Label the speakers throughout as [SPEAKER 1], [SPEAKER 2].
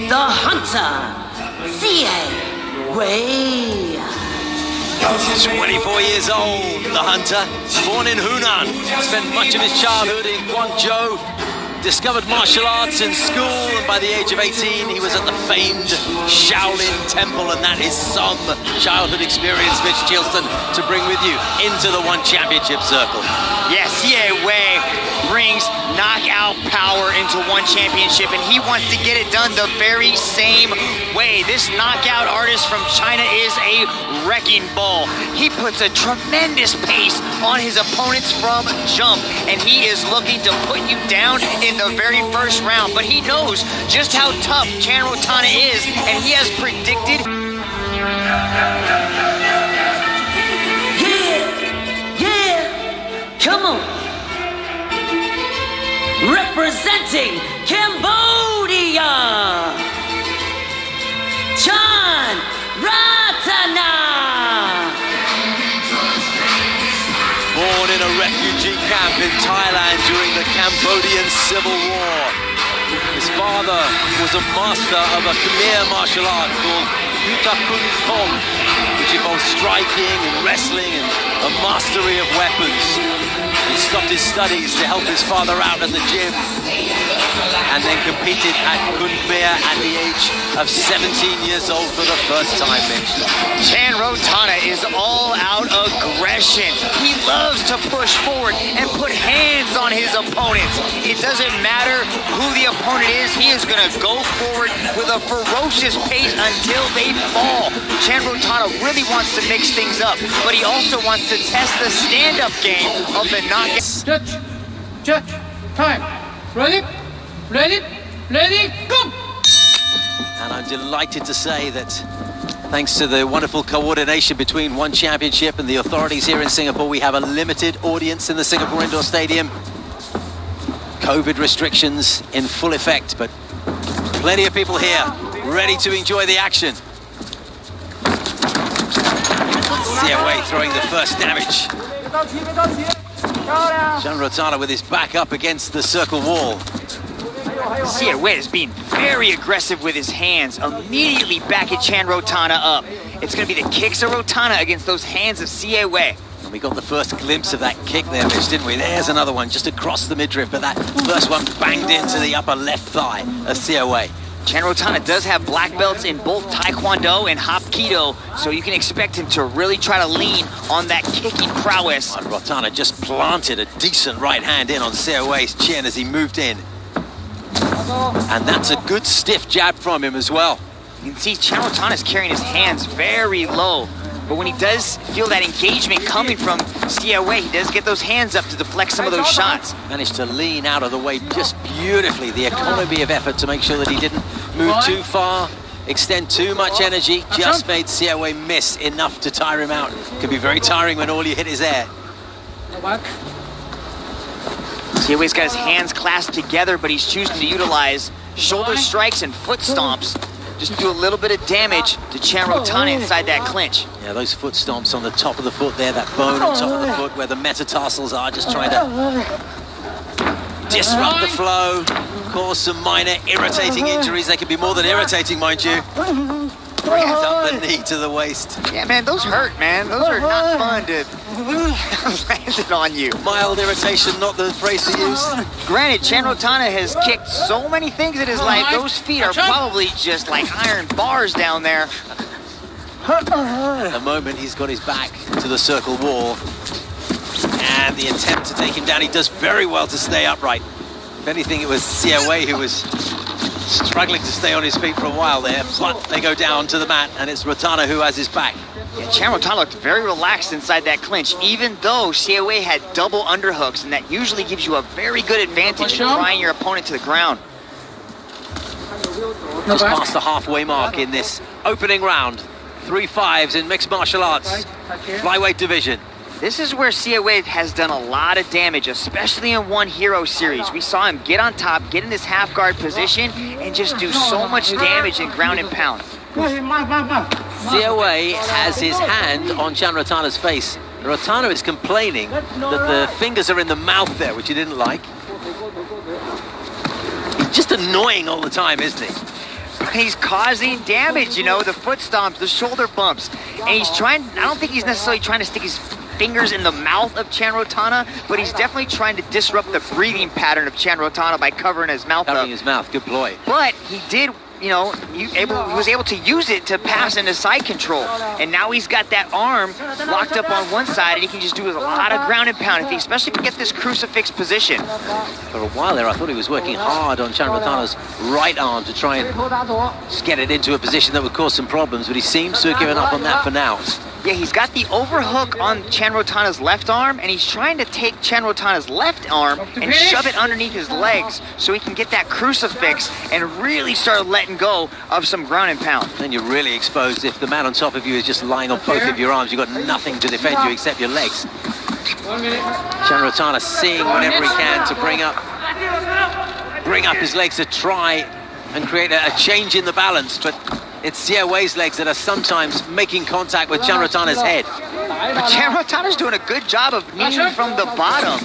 [SPEAKER 1] the Hunter, Xie Wie.
[SPEAKER 2] 24 years old, the Hunter, born in Hunan, spent much of his childhood in Guangzhou, discovered martial arts in school, and by the age of 18 he was at the famed Shaolin Temple, and that is some childhood experience, Mitch Chilston, to bring with you into the One Championship circle.
[SPEAKER 3] Yes, Xie Wie brings knockout power into One Championship, and he wants to get it done the very same way. This knockout artist from China is a wrecking ball. He puts a tremendous pace on his opponents from jump, and he is looking to put you down in the very first round, but he knows just how tough Rothana is, and he has predicted.
[SPEAKER 1] Yeah, come on. Representing Cambodia, Rothana.
[SPEAKER 2] Born in a refugee camp in Thailand during the Cambodian Civil War. His father was a master of a Khmer martial art called Yutakun Kong, which involves striking and wrestling and a mastery of weapons. He stopped his studies to help his father out at the gym, and then competed at Kun Khmer at the age of 17 years old for the first time, Mitch.
[SPEAKER 3] Rothana is all out aggression. He loves to push forward and put hands on his opponents. It doesn't matter who the opponent is, he is going to go forward with a ferocious pace until they fall. Rothana really wants to mix things up, but he also wants to test the stand-up game of the knockout.
[SPEAKER 4] Judge, time. Ready, go!
[SPEAKER 2] And I'm delighted to say that thanks to the wonderful coordination between One Championship and the authorities here in Singapore, we have a limited audience in the Singapore Indoor Stadium. COVID restrictions in full effect, but plenty of people here ready to enjoy the action. Xie Wie throwing the first damage. Rothana with his back up against the circle wall.
[SPEAKER 3] Xie Wie is being very aggressive with his hands, immediately backing Rothana up. It's going to be the kicks of Rothana against those hands of Xie Wie.
[SPEAKER 2] And we got the first glimpse of that kick there, Mitch, didn't we? There's another one just across the midriff, but that first one banged into the upper left thigh of Xie Wie.
[SPEAKER 3] Rothana does have black belts in both Taekwondo and Hapkido, so you can expect him to really try to lean on that kicking prowess.
[SPEAKER 2] And Rothana just planted a decent right hand in on Xie Wei's chin as he moved in. And that's a good stiff jab from him as well.
[SPEAKER 3] You can see Rothana is carrying his hands very low, but when he does feel that engagement coming from Xie Wie, he does get those hands up to deflect some of those shots.
[SPEAKER 2] Managed to lean out of the way just beautifully. The economy of effort to make sure that he didn't move too far, extend too much energy, just made Xie Wie miss enough to tire him out. Can be very tiring when all you hit is air.
[SPEAKER 3] Xie Wei's got his hands clasped together, but he's choosing to utilize shoulder strikes and foot stomps just to do a little bit of damage to Rothana inside that clinch.
[SPEAKER 2] Yeah, those foot stomps on the top of the foot there, that bone on top of the foot where the metatarsals are, just trying to disrupt the flow, cause some minor irritating injuries. They can be more than irritating, mind you. Brings up the knee to the waist.
[SPEAKER 3] Yeah, man, those hurt, man. Those are not fun to land it on you.
[SPEAKER 2] Mild irritation, not the phrase to use.
[SPEAKER 3] Granted, Rothana has kicked so many things in his life, those feet are probably just like iron bars down there.
[SPEAKER 2] At the moment, he's got his back to the circle wall. And the attempt to take him down, he does very well to stay upright. If anything, it was Xie Wie who was struggling to stay on his feet for a while there, but they go down to the mat, and it's Rothana who has his back.
[SPEAKER 3] Yeah, Rothana looked very relaxed inside that clinch, even though Xie Wie had double underhooks, and that usually gives you a very good advantage in drawing your opponent to the ground.
[SPEAKER 2] Just past the halfway mark in this opening round. 3 5s in mixed martial arts, flyweight division.
[SPEAKER 3] This is where Xie Wie has done a lot of damage, especially in One Hero series. We saw him get on top, get in this half guard position, and just do so much damage in ground and pound.
[SPEAKER 2] Xie Wie has his hand on Rothana's face. Rothana is complaining that the fingers are in the mouth there, which he didn't like. He's just annoying all the time, isn't he?
[SPEAKER 3] he's causing damage, you know, the foot stomps, the shoulder bumps. And he's trying, I don't think he's necessarily trying to stick his fingers in the mouth of Chan Rothana, but he's definitely trying to disrupt the breathing pattern of Chan Rothana by covering his mouth
[SPEAKER 2] Covering his mouth, good ploy.
[SPEAKER 3] But he did, you know, he was able to use it to pass into side control. And now he's got that arm locked up on one side, and he can just do a lot of ground and pound, especially if he gets this crucifix position.
[SPEAKER 2] For a while there, I thought he was working hard on Chan Rothana's right arm to try and just get it into a position that would cause some problems, but he seems to have given up on that for now.
[SPEAKER 3] Yeah, he's got the overhook on Chan Rothana's left arm, and he's trying to take Chan Rothana's left arm and shove it underneath his legs so he can get that crucifix and really start letting go of some ground and pound.
[SPEAKER 2] Then you're really exposed. If the man on top of you is just lying on both of your arms, you've got nothing to defend you except your legs.
[SPEAKER 4] 1 minute.
[SPEAKER 2] Chan Rothana seeing whatever he can to bring up his legs to try and create a change in the balance, but it's Xie Wei's legs that are sometimes making contact with Chan Rothana's head.
[SPEAKER 3] But Chan Rothana's doing a good job of kneeing from the bottom.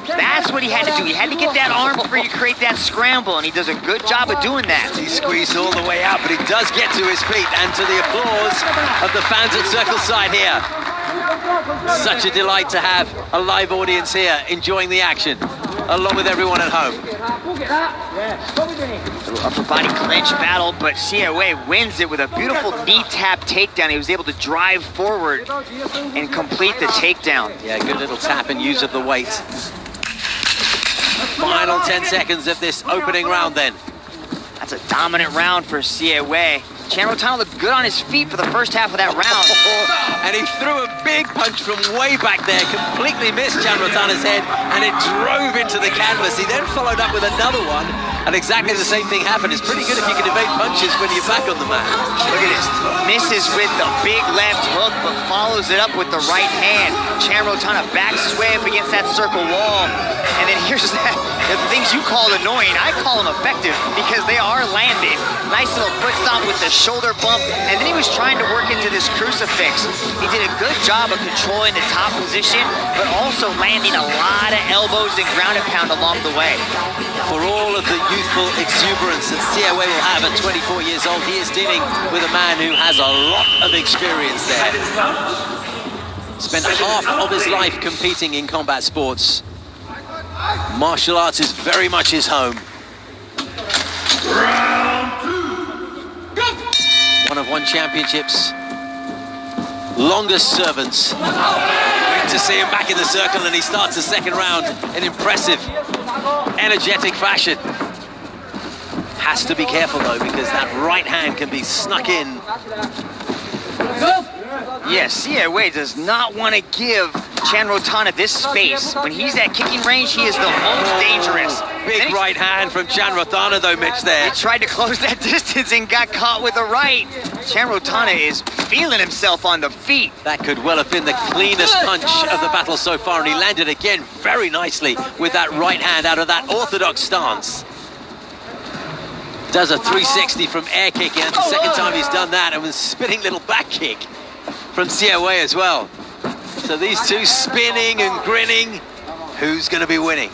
[SPEAKER 3] That's what he had to do. He had to get that arm free to create that scramble, and he does a good job of doing that.
[SPEAKER 2] He squeezed all the way out, but he does get to his feet, and to the applause of the fans at Circle Side here. Such a delight to have a live audience here enjoying the action, along with everyone at home.
[SPEAKER 3] Little upper body clinch battle, but Xie Wie wins it with a beautiful knee tap takedown. He was able to drive forward and complete the takedown.
[SPEAKER 2] Yeah, good little tap and use of the weight. Final 10 seconds of this opening round then.
[SPEAKER 3] That's a dominant round for Xie Wie. Chan Rothana looked good on his feet for the first half of that round.
[SPEAKER 2] And he threw a big punch from way back there, completely missed Chan Rothana's head, and it drove into the canvas. He then followed up with another one, and exactly the same thing happened. It's pretty good if you can evade punches when you're back on the mat.
[SPEAKER 3] Look at this. Misses with the big left hook, but follows it up with the right hand. Chan Rothana backs way up against that circle wall. And then here's that. The things you call annoying, I call them effective because they are landing. Nice little foot stomp with the shoulder bump, and then he was trying to work into this crucifix. He did a good job of controlling the top position, but also landing a lot of elbows and ground and pound along the way.
[SPEAKER 2] For all of the youthful exuberance that Xie Wie will have at 24 years old, he is dealing with a man who has a lot of experience there. Spent half of his life competing in combat sports. Martial arts is very much his home. One of One Championship's longest servants. Great to see him back in the circle, and he starts the second round in impressive, energetic fashion. Has to be careful though, because that right hand can be snuck in.
[SPEAKER 3] Yes, Xie Wie does not want to give Chan Rothana this space. When he's at kicking range, he is the most dangerous.
[SPEAKER 2] Big right hand from Chan Rothana though, Mitch, there.
[SPEAKER 3] He tried to close that distance and got caught with a right. Chan Rothana is feeling himself on the feet.
[SPEAKER 2] That could well have been the cleanest punch of the battle so far, and he landed again very nicely with that right hand out of that orthodox stance. Does a 360 from air kicking, and the second time he's done that, and with a spinning little back kick from Xie Wie as well. So these two spinning and grinning. Who's going to be winning?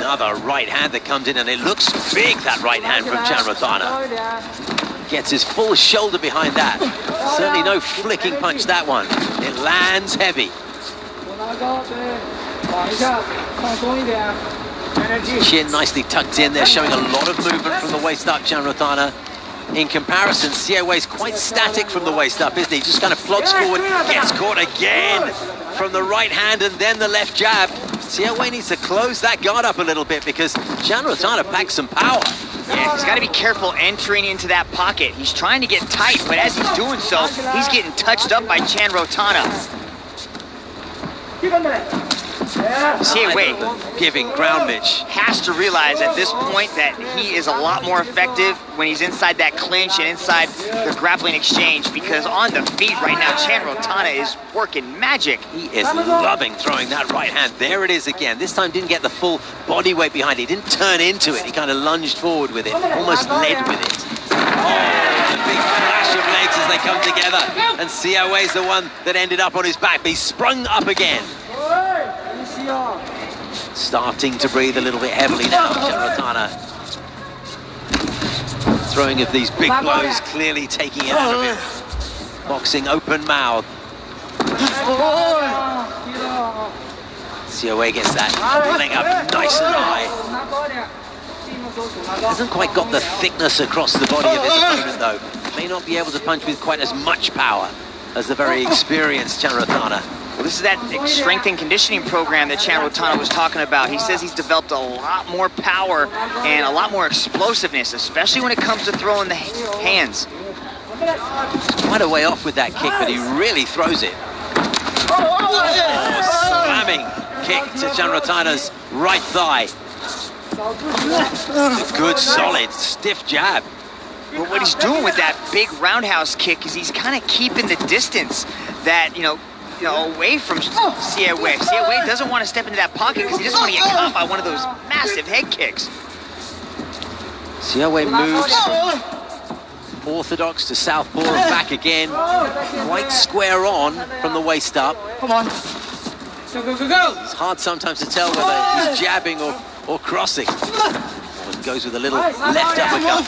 [SPEAKER 2] Another right hand that comes in, and it looks big, that right hand from Chan Rothana. Gets his full shoulder behind that. Certainly no flicking punch, that one. It lands heavy. Chin nicely tucked in there, showing a lot of movement from the waist up, Chan Rothana. In comparison, Xie Wei's quite static from the waist up, isn't he? Just kind of plods forward, gets caught again from the right hand and then the left jab. Xie Wie needs to close that guard up a little bit because Chan Rothana packs some power.
[SPEAKER 3] Yeah, he's got to be careful entering into that pocket. He's trying to get tight, but as he's doing so, he's getting touched up by Chan Rothana. Xie Wie
[SPEAKER 2] giving ground, Mitch.
[SPEAKER 3] has to realize at this point that he is a lot more effective when he's inside that clinch and inside the grappling exchange, because on the feet right now, Chan Rothana is working magic.
[SPEAKER 2] He is loving throwing that right hand. There it is again. This time didn't get the full body weight behind it. He didn't turn into it. He kind of lunged forward with it, almost led with it. Oh, a big flash of legs as they come together. And Xie Wei's the one that ended up on his back. But he sprung up again. Starting to breathe a little bit heavily now, Chan Rothana. Throwing of these big blows, clearly taking it out of him. Boxing open mouth. Xie Wie gets that leg up nice and high. Hasn't quite got the thickness across the body of his opponent though. May not be able to punch with quite as much power as the very experienced Rothana.
[SPEAKER 3] Well, this is that strength and conditioning program that Rothana was talking about. He says he's developed a lot more power and a lot more explosiveness, especially when it comes to throwing the hands.
[SPEAKER 2] He's quite a way off with that kick, but he really throws it. Slamming kick to Rothana's right thigh. A good, solid, stiff jab.
[SPEAKER 3] But what he's doing with that big roundhouse kick is he's kind of keeping the distance that, away from Xie Wie. Xie Wie doesn't want to step into that pocket because he doesn't want to get caught by one of those massive head kicks.
[SPEAKER 2] Xie Wie moves from orthodox to southpaw and back again. Quite square on from the waist up.
[SPEAKER 4] Come on. Go, go, go, go.
[SPEAKER 2] It's hard sometimes to tell whether he's jabbing or crossing. One goes with a little left uppercut.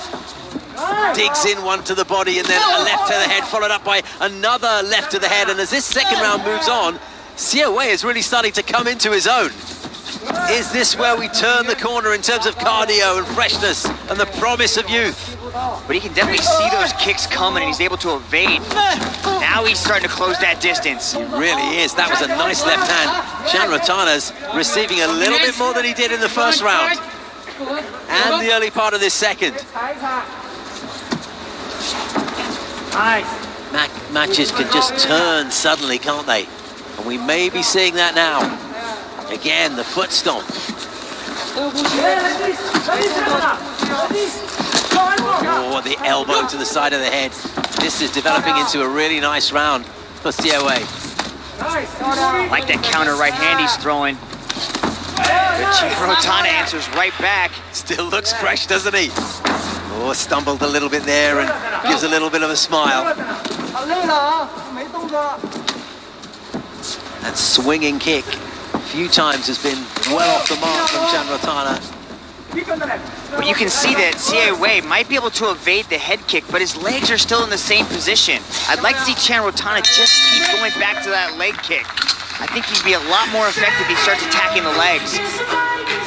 [SPEAKER 2] Digs in one to the body and then a left to the head, followed up by another left to the head. And as this second round moves on, Xie Wie is really starting to come into his own. Is this where we turn the corner in terms of cardio and freshness and the promise of youth?
[SPEAKER 3] But he can definitely see those kicks coming and he's able to evade. Now he's starting to close that distance.
[SPEAKER 2] He really is. That was a nice left hand. Rothana's receiving a little bit more than he did in the first round and the early part of this second. Matches can just turn suddenly, can't they? And we may be seeing that now. Again, the foot stomp. Oh, the elbow to the side of the head. This is developing into a really nice round for Xie Wie.
[SPEAKER 3] Like that counter right hand he's throwing. Rothana answers right back.
[SPEAKER 2] Still looks fresh, doesn't he? Oh, stumbled a little bit there and gives a little bit of a smile. That swinging kick a few times has been well off the mark from Rothana.
[SPEAKER 3] But you can see that Xie Wie might be able to evade the head kick, but his legs are still in the same position. I'd like to see Rothana just keep going back to that leg kick. I think he'd be a lot more effective if he starts attacking the legs.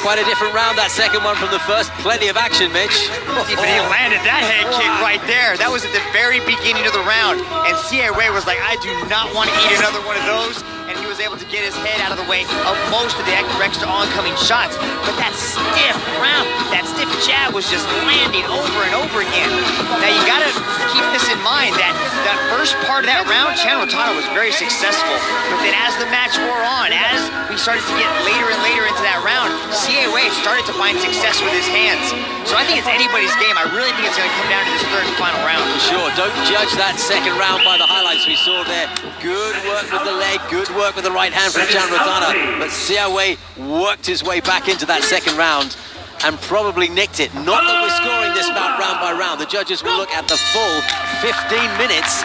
[SPEAKER 2] Quite a different round, that second one from the first. Plenty of action, Mitch.
[SPEAKER 3] But he landed that head kick right there. That was at the very beginning of the round. And Xie Wie was like, I do not want to eat another one of those. And he was able to get his head out of the way of most of the extra oncoming shots. But that stiff round, that stiff jab was just landing over and over again. Now you gotta keep this in mind that that first part of that round, Rothana was very successful. But then as the match wore on, as we started to get later and later into that round, Xie Wie started to find success with his hands. So I think it's anybody's game. I really think it's gonna come down to this third and final round.
[SPEAKER 2] For sure, don't judge that second round by the highlights we saw there. Good work with the leg, good work with the right hand from Rothana. But Xie Wie worked his way back into that second round and probably nicked it. Not that we're scoring this bout round by round. The judges will look at the full 15 minutes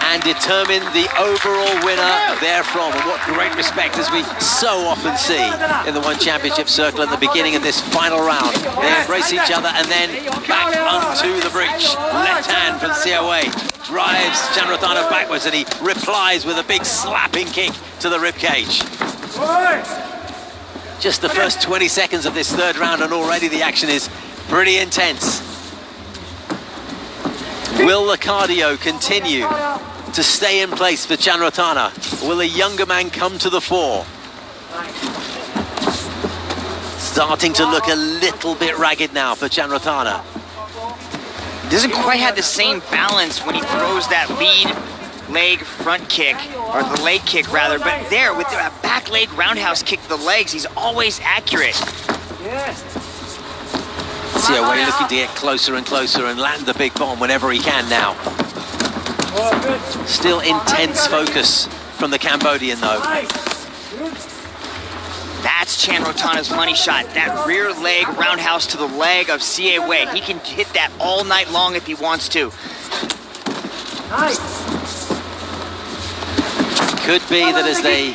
[SPEAKER 2] and determine the overall winner therefrom. And what great respect, as we so often see in the One Championship circle at the beginning of this final round. They embrace each other and then back onto the breach. Left hand from Xie Wie drives Rothana backwards and he replies with a big slapping kick to the ribcage. Just the first 20 seconds of this third round and already the action is pretty intense. Will the cardio continue to stay in place for Rothana? Will a younger man come to the fore? Starting to look a little bit ragged now for Rothana.
[SPEAKER 3] Doesn't quite have the same balance when he throws that lead leg front kick, or the leg kick rather, but there with a back leg roundhouse kick to the legs, he's always accurate.
[SPEAKER 2] Xie Wie looking to get closer and closer and land the big bomb whenever he can now. Still intense focus from the Cambodian though.
[SPEAKER 3] That's Rothana's money shot, that rear leg roundhouse to the leg of Xie Wie. He can hit that all night long if he wants to.
[SPEAKER 2] Could be that as they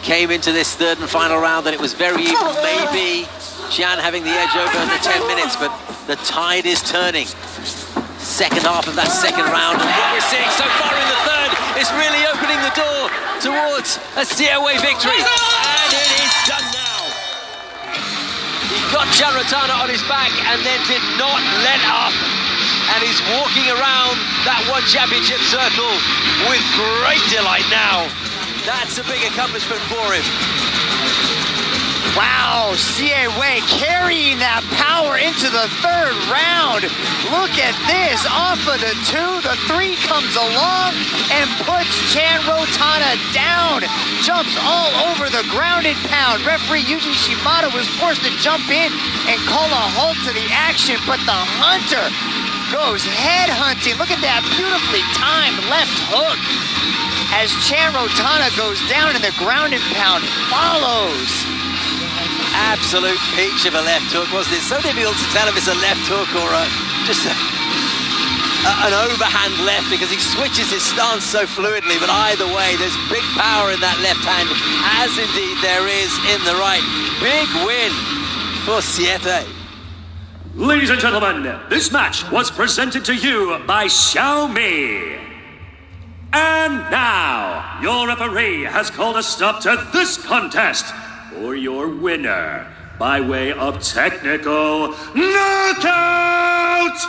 [SPEAKER 2] came into this third and final round that it was very even. Maybe Xian having the edge over in the 10 minutes, but the tide is turning. second half of that second round. And what we're seeing so far in the third is really opening the door towards a Xie Wie victory. And it is done now. He got Rothana on his back and then did not let up. And he's walking around that one championship circle with great delight now. That's a big accomplishment for him.
[SPEAKER 3] Wow, Xie Wie carrying that power into the third round. Look at this, off of the 2, the 3 comes along and puts Rothana down. Jumps all over the grounded pound. Referee Yuji Shimada was forced to jump in and call a halt to the action, but the Hunter goes head hunting. Look at that beautifully timed left hook as Rothana goes down and the grounded pound follows.
[SPEAKER 2] Absolute peach of a left hook, wasn't it? So difficult to tell if it's a left hook or just an overhand left, because he switches his stance so fluidly. But either way, there's big power in that left hand, as indeed there is in the right. Big win for Xie Wie.
[SPEAKER 5] Ladies and gentlemen, this match was presented to you by Xiaomi. And now, your referee has called a stop to this contest for your winner by way of technical knockout,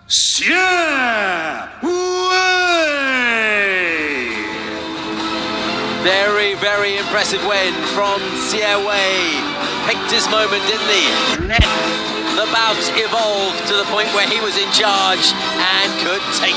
[SPEAKER 5] Xie Wie.
[SPEAKER 2] Very, very impressive win from Xie Wie. Picked his moment, didn't he? Let the bout evolve to the point where he was in charge and could take